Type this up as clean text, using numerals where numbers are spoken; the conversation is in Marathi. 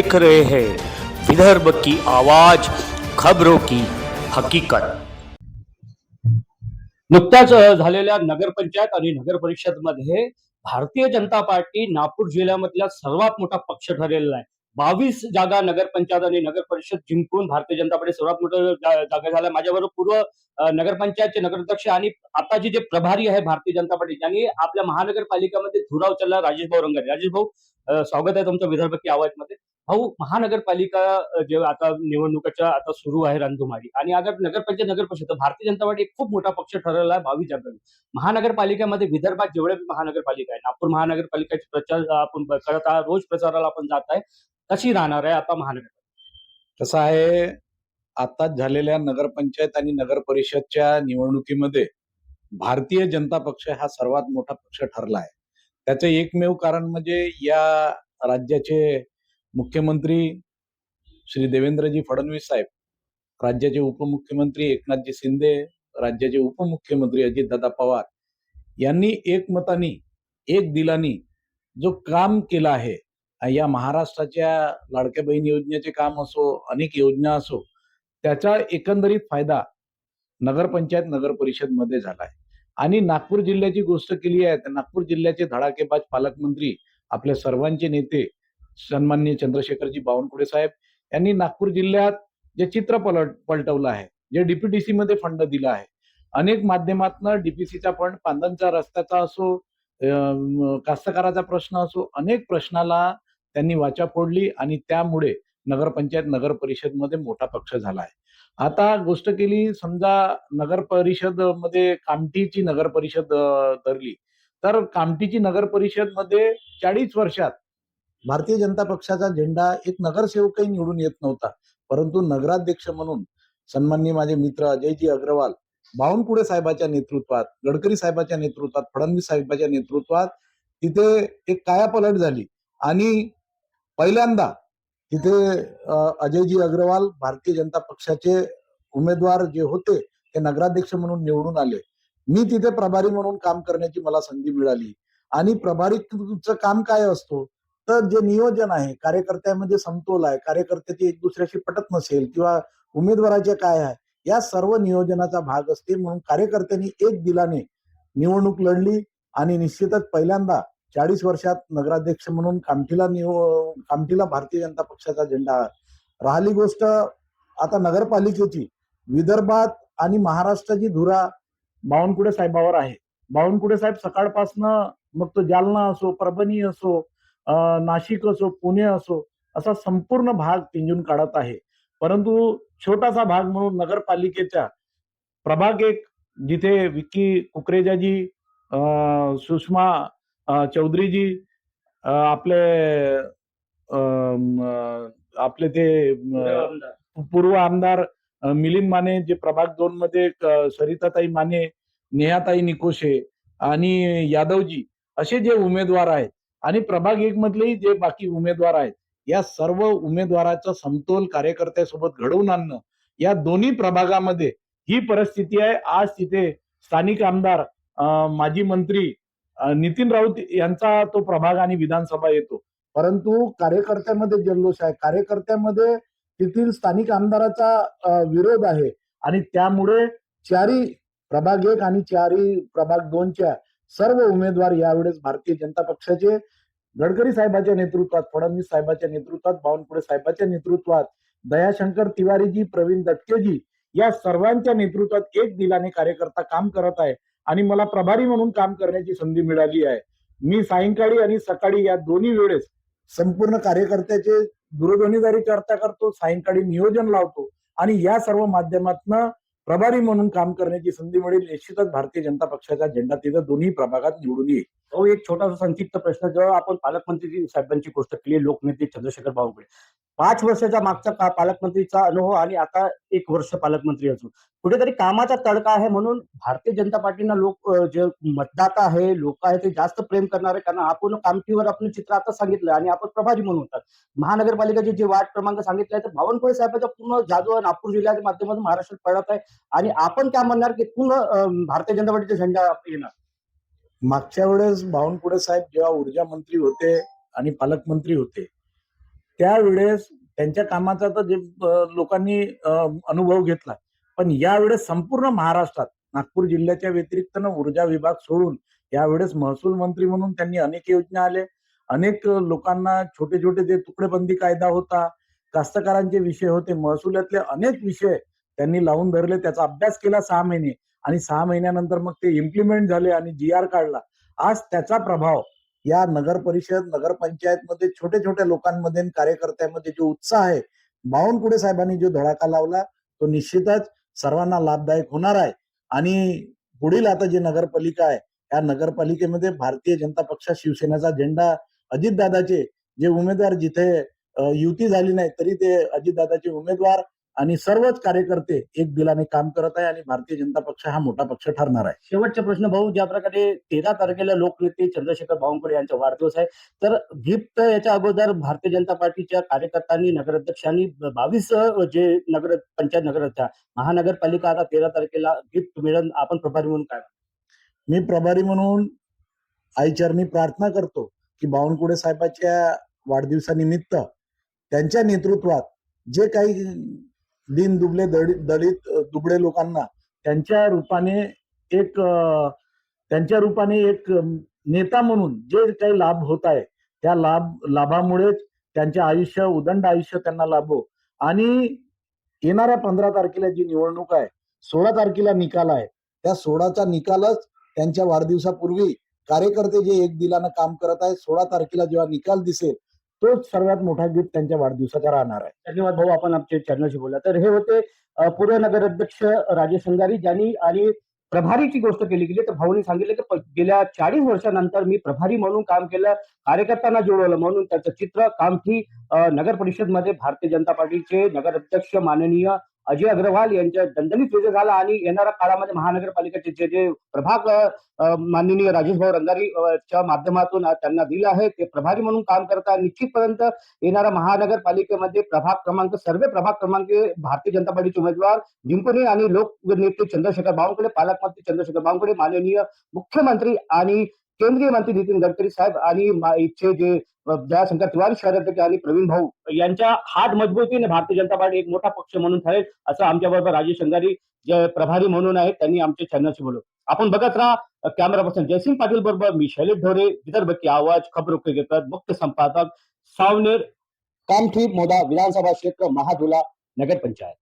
देख रहे हैं विदर्भ की आवाज, खबरों की हकीकत। नुकत्याच झालेल्या नगरपंचायत आणि नगर परिषद मध्ये भारतीय जनता पार्टी नागपूर जिल्ह्यामधला सर्वात मोठा पक्ष ठरलेला आहे। 22 जागा नगरपंचायत आणि नगर परिषद जिंकून भारतीय जनता पार्टी सर्वात मोठं जागा झाला। माझ्याबरोबर पूर्व नगरपंचायतचे नगराध्यक्ष आणि आताचे जे प्रभारी आहे भारतीय जनता पार्टी यांनी आपल्या महानगरपालिकामध्ये धुरा उचलला, राजेश भाऊ रंगारे। राजेश भाऊ, स्वागत आहे तुमचं विदर्भ की आवाज मध्ये। भाऊ, महानगरपालिका जे आता निवडणुकीच्या आता सुरू आहे रणधुमाळी, आणि अगर नगरपंचायत नगर परिषद तर भारतीय जनता पार्टी एक खूप मोठा पक्ष ठरलेला आहे 22 जागांनी। महानगरपालिकेमध्ये विदर्भात जेवढे महानगरपालिका आहे, नागपूर महानगरपालिकेचे प्रचार आपण करत आहात, रोज प्रचाराला आपण जात आहे, कशी राहणार आहे आता महानगरपालिका? कसं आहे, आताच झालेल्या नगरपंचायत आणि नगर परिषदच्या निवडणुकीमध्ये भारतीय जनता पक्ष हा सर्वात मोठा पक्ष ठरला आहे। त्याचं एकमेव कारण म्हणजे या राज्याचे मुख्यमंत्री श्री देवेंद्रजी फडणवीस साहेब, राज्याचे उपमुख्यमंत्री एकनाथजी शिंदे, राज्याचे उपमुख्यमंत्री अजितदादा पवार यांनी एकमताने एक दिलानी जो काम केलं आहे, या महाराष्ट्राच्या लाडक्या बहीण योजनेचे काम असो, अनेक योजना असो, त्याचा एकंदरीत फायदा नगरपंचायत नगर परिषद मध्ये झाला आहे। आणि नागपूर जिल्ह्याची गोष्ट केली आहे तर नागपूर जिल्ह्याचे धडाकेबाज पालकमंत्री, आपल्या सर्वांचे नेते सन्माननीय चंद्रशेखरजी बावनकुळे साहेब यांनी नागपूर जिल्ह्यात जे चित्र पलटवलं आहे, जे डीपीडीसी मध्ये फंड दिला आहे, अनेक माध्यमातून डीपीसीचा फंड, पांदनचा रस्त्याचा असो, कास्तकाराचा प्रश्न असो, अनेक प्रश्नाला त्यांनी वाचा फोडली आणि त्यामुळे नगरपंचायत नगर परिषद मध्ये मोठा पक्ष झाला आहे। आता गोष्ट केली समजा नगर परिषद मध्ये कामठीची नगर परिषद धरली तर कामठीची नगर परिषद मध्ये 40 वर्षात भारतीय जनता पक्षाचा झेंडा एक नगरसेवकही निवडून येत नव्हता, परंतु नगराध्यक्ष म्हणून सन्माननीय माझे मित्र अजयजी अग्रवाल, बावनकुळे साहेबांच्या नेतृत्वात, गडकरी साहेबांच्या नेतृत्वात, फडणवीस साहेबांच्या नेतृत्वात तिथे एक कायापालट झाली आणि पहिल्यांदा तिथे अजयजी अग्रवाल भारतीय जनता पक्षाचे उमेदवार जे होते ते नगराध्यक्ष म्हणून निवडून आले। मी तिथे प्रभारी म्हणून काम करण्याची मला संधी मिळाली। आणि प्रभारीचं काम काय असतो तर जे नियोजन आहे, कार्यकर्त्यामध्ये समतोल आहे, कार्यकर्त्याची एक दुसऱ्याशी पटत नसेल किंवा उमेदवाराचे काय आहे, या सर्व नियोजनाचा भाग असते। म्हणून कार्यकर्त्यांनी एक दिलाने निवडणूक लढली आणि निश्चितच पहिल्यांदा 40 वर्षात नगराध्यक्ष म्हणून कामठीला भारतीय जनता पक्षाचा झेंडा। राहिली गोष्ट आता नगरपालिकेची, विदर्भात आणि महाराष्ट्राची धुरा बावनकुळे साहेबावर आहे। बावनकुळे साहेब सकाळपासनं मग तो जालना असो, परभणी असो, नाशिक असो, पुणे असो, असा संपूर्ण भाग पिंजून काढत आहे। परंतु छोटासा भाग म्हणून नगरपालिकेच्या प्रभाग एक, जिथे विक्की कुकरेजाजी, सुषमा चौधरीजी, आपले आपले ते पूर्व आमदार मिलिंद माने, जे प्रभाग 2 मध्ये सरिताताई माने, नेहाताई निकोशे आणि यादवजी असे जे उमेदवार आहेत, आणि प्रभाग 1 मधलेही जे बाकी उमेदवार आहेत, या सर्व उमेदवाराचा समतोल कार्यकर्त्यासोबत घडवून आणणं, या दोन्ही प्रभागामध्ये ही परिस्थिती आहे। आज तिथे स्थानिक आमदार, माजी मंत्री नितीन राऊत यांचा तो प्रभाग आणि विधानसभा येतो, परंतु कार्यकर्त्यामध्ये जल्लोष आहे, कार्यकर्त्यामध्ये तेथील स्थानिक आमदाराचा विरोध आहे। आणि त्यामुळे चारी प्रभाग 1 आणि चारी प्रभाग 2च्या सर्व उमेदवार यावेळेस भारतीय जनता पक्षाचे, गडकरी साहेबांच्या नेतृत्वात, फडणवीस साहेबांच्या नेतृत्वात, बावनकुळे साहेबांच्या नेतृत्वात, दयाशंकर तिवारीजी, प्रवीण दटकेजी, या सर्वांच्या नेतृत्वात एक दिलाने कार्यकर्ता काम करत आहे। आणि मला प्रभारी म्हणून काम करण्याची संधी मिळाली आहे। मी सायंकाळी आणि सकाळी या दोन्ही वेळेस संपूर्ण कार्यकर्त्याचे दूरध्वनीद्वारे चर्चा करतो, सायंकाळी नियोजन लावतो आणि या सर्व माध्यमातून प्रभारी म्हणून काम करण्याची संधी मिळेल। निश्चितच भारतीय जनता पक्षाचा झेंडा तिथं दोन्ही प्रभागात निवडून येईल। तो एक छोटासा संक्षिप्त प्रश्न, जेव्हा आपण पालकमंत्री साहेबांची गोष्ट केली, लोकनेते चंद्रशेखर बावनकुळे, 5 वर्षाचा मागचा पालकमंत्रीचा अनुभव आणि आता 1 वर्ष पालकमंत्री असून कुठेतरी कामाचा तडका आहे, म्हणून भारतीय जनता पार्टीना लोक, जे मतदाता आहे, लोक आहे, ते जास्त प्रेम करणार आहे। कारण आपण कामठीवर आपलं चित्र आता सांगितलं आणि आपण प्रभारी म्हणून होतात, महानगरपालिकेचे जे वार्ड क्रमांक सांगितले तर बावनकुळे साहेबांचा पूर्ण जादू नागपूर जिल्ह्याच्या माध्यमातून महाराष्ट्रात पडत आहे। आणि आपण काय म्हणणार की पूर्ण भारतीय जनता पार्टीचा झेंडा येणार? मागच्या वेळेस बावनकुळे साहेब जेव्हा ऊर्जा मंत्री होते आणि पालकमंत्री होते, त्यावेळेस त्यांच्या कामाचा तर जे लोकांनी अनुभव घेतला, पण यावेळेस संपूर्ण महाराष्ट्रात नागपूर जिल्ह्याच्या व्यतिरिक्त ऊर्जा विभाग सोडून यावेळेस महसूल मंत्री म्हणून त्यांनी अनेक योजना आले. अनेक लोकांना छोटे छोटे जे तुकडेबंदी कायदा होता, कास्तकारांचे विषय होते, महसुलातले अनेक विषय त्यांनी लावून धरले. त्याचा अभ्यास केला 6 महिने आणि 6 महिन्यानंतर मग ते इम्प्लिमेंट झाले आणि GR काढला. आज त्याचा प्रभाव या नगर परिषद, नगरपंचायतमध्ये छोट्या छोट्या लोकांमध्ये आणि कार्यकर्त्यांमध्ये जो उत्साह आहे, बावनकुळे साहेबांनी जो धडाका लावला तो निश्चितच सर्वांना लाभदायक होणार आहे. आणि पुढील आता जी नगरपालिका आहे, या नगरपालिकेमध्ये भारतीय जनता पक्ष, शिवसेनेचा झेंडा, अजितदादाचे जे उमेदवार जिथे युती झाली नाही तरी ते अजितदादाचे उमेदवार आणि सर्वच कार्यकर्ते एक दिलाने काम करत आहे आणि भारतीय जनता पक्ष हा मोठा पक्ष ठरणार आहे. शेवटचा प्रश्न भाऊ, ज्या प्रकारे 13 तारखेला लोकनेते चंद्रशेखर बावनकुळे यांचा वाढदिवस आहे, तर गिफ्ट याच्या अगोदर भारतीय जनता पार्टीच्या कार्यकर्त्यांनी, नगराध्यक्षांनी 22 जे नगर पंचायत नगराच्या महानगरपालिका आता 13 तारखेला गिफ्ट मिळेल. आपण प्रभारी म्हणून काय? मी प्रभारी म्हणून आईचरणी प्रार्थना करतो की बावनकुळे साहेबांच्या वाढदिवसानिमित्त त्यांच्या नेतृत्वात जे काही दिन दुबळे दलित दुबळे लोकांना त्यांच्या रूपाने एक नेता म्हणून जे काही लाभ होत आहे, त्या लाभामुळेच त्यांचे आयुष्य, उदंड आयुष्य त्यांना लाभो. आणि येणाऱ्या 15 तारखेला जी निवडणूक आहे, 16 तारखेला निकाल आहे, त्या 16चा निकालच त्यांच्या वाढदिवसापूर्वी कार्यकर्ते जे एक दिलानं काम करत आहेत, 16 तारखेला जेव्हा निकाल दिसेल तोच सर्वात मोठा गिफ्ट त्यांच्या वाढदिवसाचा राहणार आहे. धन्यवाद भाऊ, आपण आमच्या चॅनलशी बोला. तर हे होते पूर्व नगराध्यक्ष राजेश संगारी, ज्यांनी आणि प्रभारीची गोष्ट केली गेली. तर भाऊनी सांगितलं की गेल्या 40 वर्षानंतर मी प्रभारी म्हणून काम केलं, कार्यकर्त्यांना जोडवलं, म्हणून त्याचं चित्र कामठी नगर परिषदमध्ये भारतीय जनता पार्टीचे नगराध्यक्ष माननीय अजय अग्रवाल यांच्या दणदणीत विजय झाला. आणि येणाऱ्या काळामध्ये महानगरपालिकेचे जे जे प्रभाग माननीय राजेश भाऊ रंगारी च्या माध्यमातून त्यांना दिलं आहे, ते प्रभारी म्हणून काम करतात. निश्चितपर्यंत येणाऱ्या महानगरपालिकेमध्ये सर्व प्रभाग क्रमांक भारतीय जनता पार्टीचे उमेदवार जिंकून येईल आणि लोकनेते चंद्रशेखर बावनकुळे, पालकमंत्री चंद्रशेखर बावनकुळे, माननीय मुख्यमंत्री आणि केंद्रीय मंत्री नितीन गडकरी साहेब आणि इथचे जे दयाशंकर तिवारी शहराध्यक्ष आणि प्रवीण भाऊ यांच्या हात मजबूतीने भारतीय जनता पार्टी एक मोठा पक्ष म्हणून ठरेल, असं आमच्याबरोबर राजेश संगारी जे प्रभारी म्हणून आहेत त्यांनी आमच्या चॅनलशी बोललो. आपण बघत राहा. कॅमेरा पर्सन जयसिंग पाटील बरोबर मी शैलेश ढोरे, विदर्भ की आवाज, खबरों के लेकर मुख्य संपादक, सावनेर, कामठी, मोदा विधानसभा क्षेत्र, महादुला नगर पंचायत.